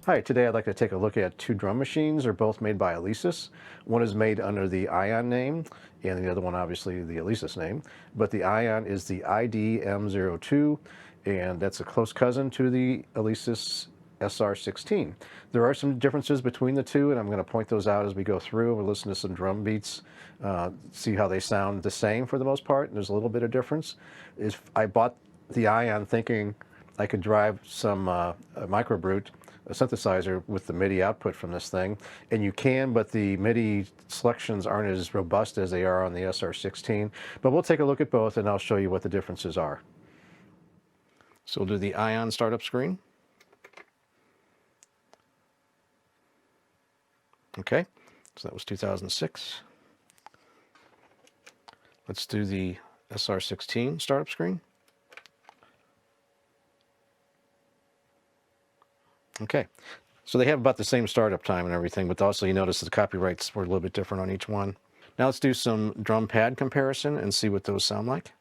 Hi, today I'd like to take a look at two drum machines. They're both made by Alesis. One is made under the Ion name, and the other one obviously the Alesis name. But the Ion is the iDM02, and that's a close cousin to the Alesis SR-16. There are some differences between the two, and I'm going to point those out as we go through. We'll listen to some drum beats, see how they sound the same for the most part, and there's a little bit of difference. I bought the Ion thinking I could drive some microbrute, a synthesizer, with the MIDI output from this thing, and you can, but the MIDI selections aren't as robust as they are on the SR-16. But we'll take a look at both, and I'll show you what the differences are. So we'll do the Ion startup screen. Okay, so that was 2006. Let's do the SR-16 startup screen. Okay, so they have about the same startup time and everything, but also you notice the copyrights were a little bit different on each one. Now let's do some drum pad comparison and see what those sound like.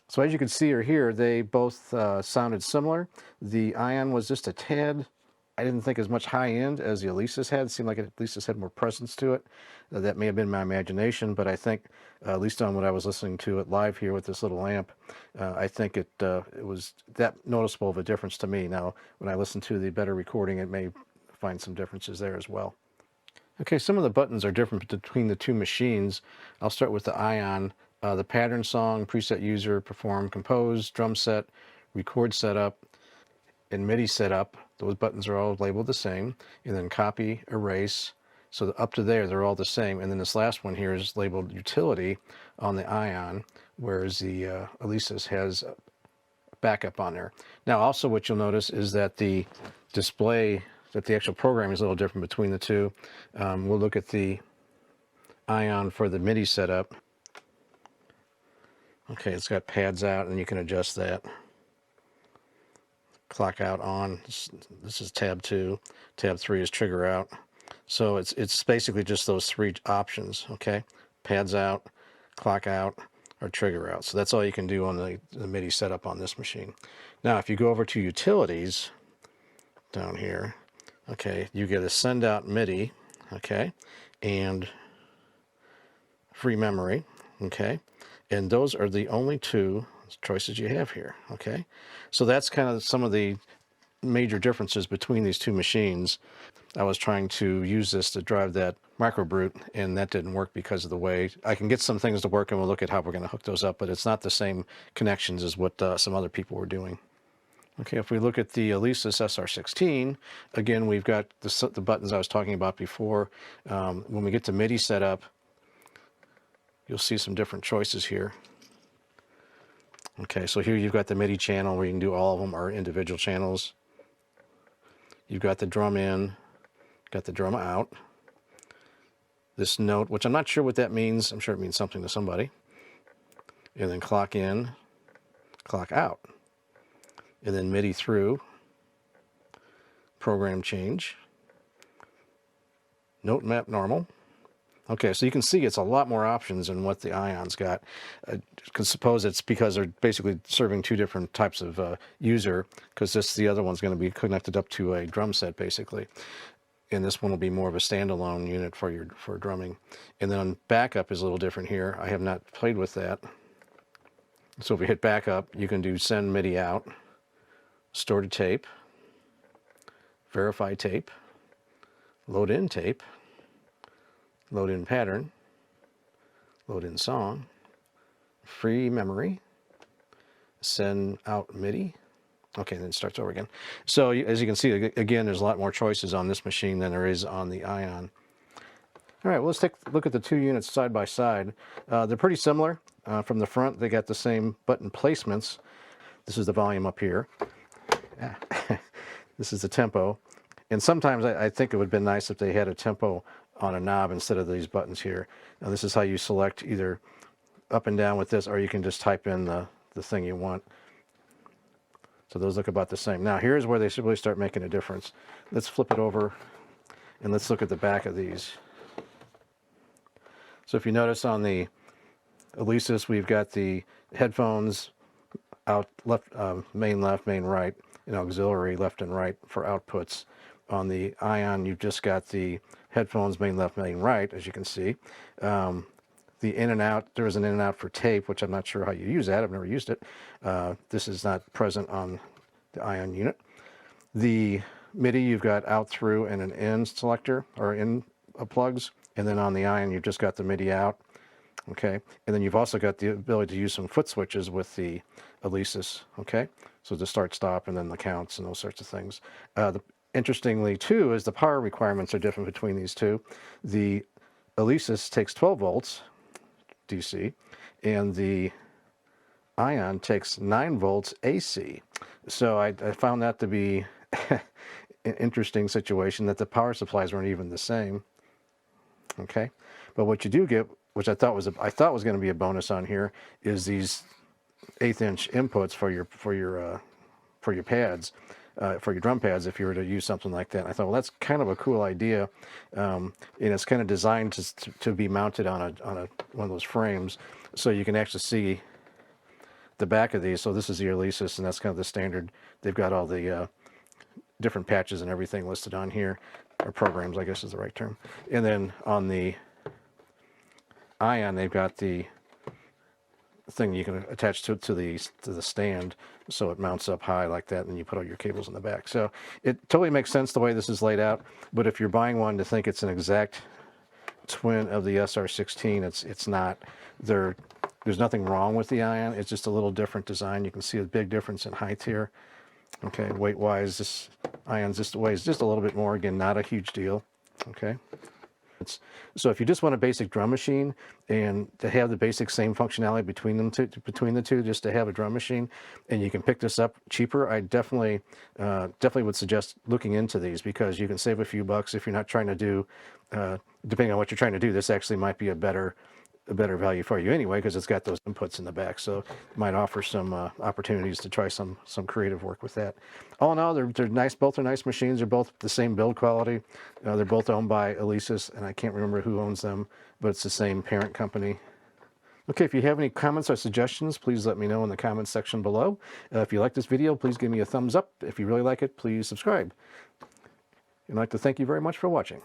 So as you can see or hear, they both sounded similar. The Ion was just a tad, I didn't think as much high end as the Alesis had. It seemed like Alesis had more presence to it. That may have been my imagination, but I think, at least on what I was listening to it live here with this little amp, I think it was that noticeable of a difference to me. Now, when I listen to the better recording, it may find some differences there as well. Okay, some of the buttons are different between the two machines. I'll start with the Ion. The pattern song, preset user, perform, compose, drum set, record setup, and MIDI setup. Those buttons are all labeled the same. And then copy, erase. So up to there, they're all the same. And then this last one here is labeled utility on the Ion, whereas the Alesis has backup on there. Now, also what you'll notice is that the display that the actual programming is a little different between the two. We'll look at the Ion for the MIDI setup. Okay, it's got pads out, and you can adjust that. Clock out on. This is tab 2. Tab 3 is trigger out. So it's basically just those 3 options. Okay, pads out, clock out, or trigger out. So that's all you can do on the MIDI setup on this machine. Now, if you go over to utilities down here, okay, you get a send out MIDI, okay, and free memory, okay, and those are the only 2 choices you have here, okay. So that's kind of some of the major differences between these 2 machines. I was trying to use this to drive that microbrute, and that didn't work because of the way. I can get some things to work, and we'll look at how we're going to hook those up, but it's not the same connections as what some other people were doing. Okay, if we look at the Alesis SR-16, again, we've got the buttons I was talking about before. When we get to MIDI setup, you'll see some different choices here. Okay, so here you've got the MIDI channel where you can do all of them or individual channels. You've got the drum in, got the drum out. This note, which I'm not sure what that means. I'm sure it means something to somebody. And then clock in, clock out. And then MIDI through, program change, note map normal. Okay, so you can see it's a lot more options than what the Ion's got. I suppose it's because they're basically serving 2 different types of user, because the other one's going to be connected up to a drum set, basically. And this one will be more of a standalone unit for drumming. And then backup is a little different here. I have not played with that. So if we hit backup, you can do send MIDI out, store to tape, verify tape, load in tape, load in pattern, load in song, free memory, send out MIDI. Okay, then it starts over again. So as you can see, again, there's a lot more choices on this machine than there is on the Ion. All right, well, let's take a look at the 2 units side by side. They're pretty similar. From the front, they got the same button placements. This is the volume up here. This is the tempo. And sometimes I think it would have been nice if they had a tempo on a knob instead of these buttons here. Now, this is how you select either up and down with this, or you can just type in the thing you want. So those look about the same. Now, here's where they should really start making a difference. Let's flip it over, and let's look at the back of these. So if you notice on the Alesis, we've got the headphones out left, main left, main right, and auxiliary left and right for outputs. On the Ion, you've just got the headphones main left, main right, as you can see. The in and out, there is an in and out for tape, which I'm not sure how you use that. I've never used it. This is not present on the Ion unit. The MIDI, you've got out through and an in selector, or in plugs. And then on the Ion, you've just got the MIDI out. Okay, and then you've also got the ability to use some foot switches with the Alesis. Okay, so the start, stop, and then the counts and those sorts of things. Interestingly, too, is the power requirements are different between these 2. The Alesis takes 12 volts DC, and the Ion takes 9 volts AC. So I found that to be an interesting situation, that the power supplies weren't even the same. Okay, but what you do get, which I thought was going to be a bonus on here, is these 1/8" inputs for your pads, for your drum pads, if you were to use something like that. And I thought, well, that's kind of a cool idea, and it's kind of designed to be mounted on one of those frames, so you can actually see the back of these. So this is the Alesis, and that's kind of the standard. They've got all the different patches and everything listed on here, or programs, I guess is the right term. And then on the Ion, they've got the thing you can attach to the stand, so it mounts up high like that, and you put all your cables in the back. So it totally makes sense the way this is laid out. But if you're buying one to think it's an exact twin of the SR-16, it's not. There's nothing wrong with the Ion. It's just a little different design. You can see a big difference in height here. Okay, weight-wise, this Ion's just weighs just a little bit more. Again, not a huge deal. Okay. So if you just want a basic drum machine and to have the basic same functionality between the two, just to have a drum machine, and you can pick this up cheaper, I definitely would suggest looking into these, because you can save a few bucks if you're not trying to do, depending on what you're trying to do. This actually might be a better value for you anyway, because it's got those inputs in the back, so it might offer some opportunities to try some creative work with that. All in all, they're nice. Both are nice machines. They're both the same build quality. They're both owned by Alesis, and I can't remember who owns them, but it's the same parent company. Okay, if you have any comments or suggestions, please let me know in the comments section below. If you like this video, please give me a thumbs up. If you really like it, please subscribe. I'd like to thank you very much for watching.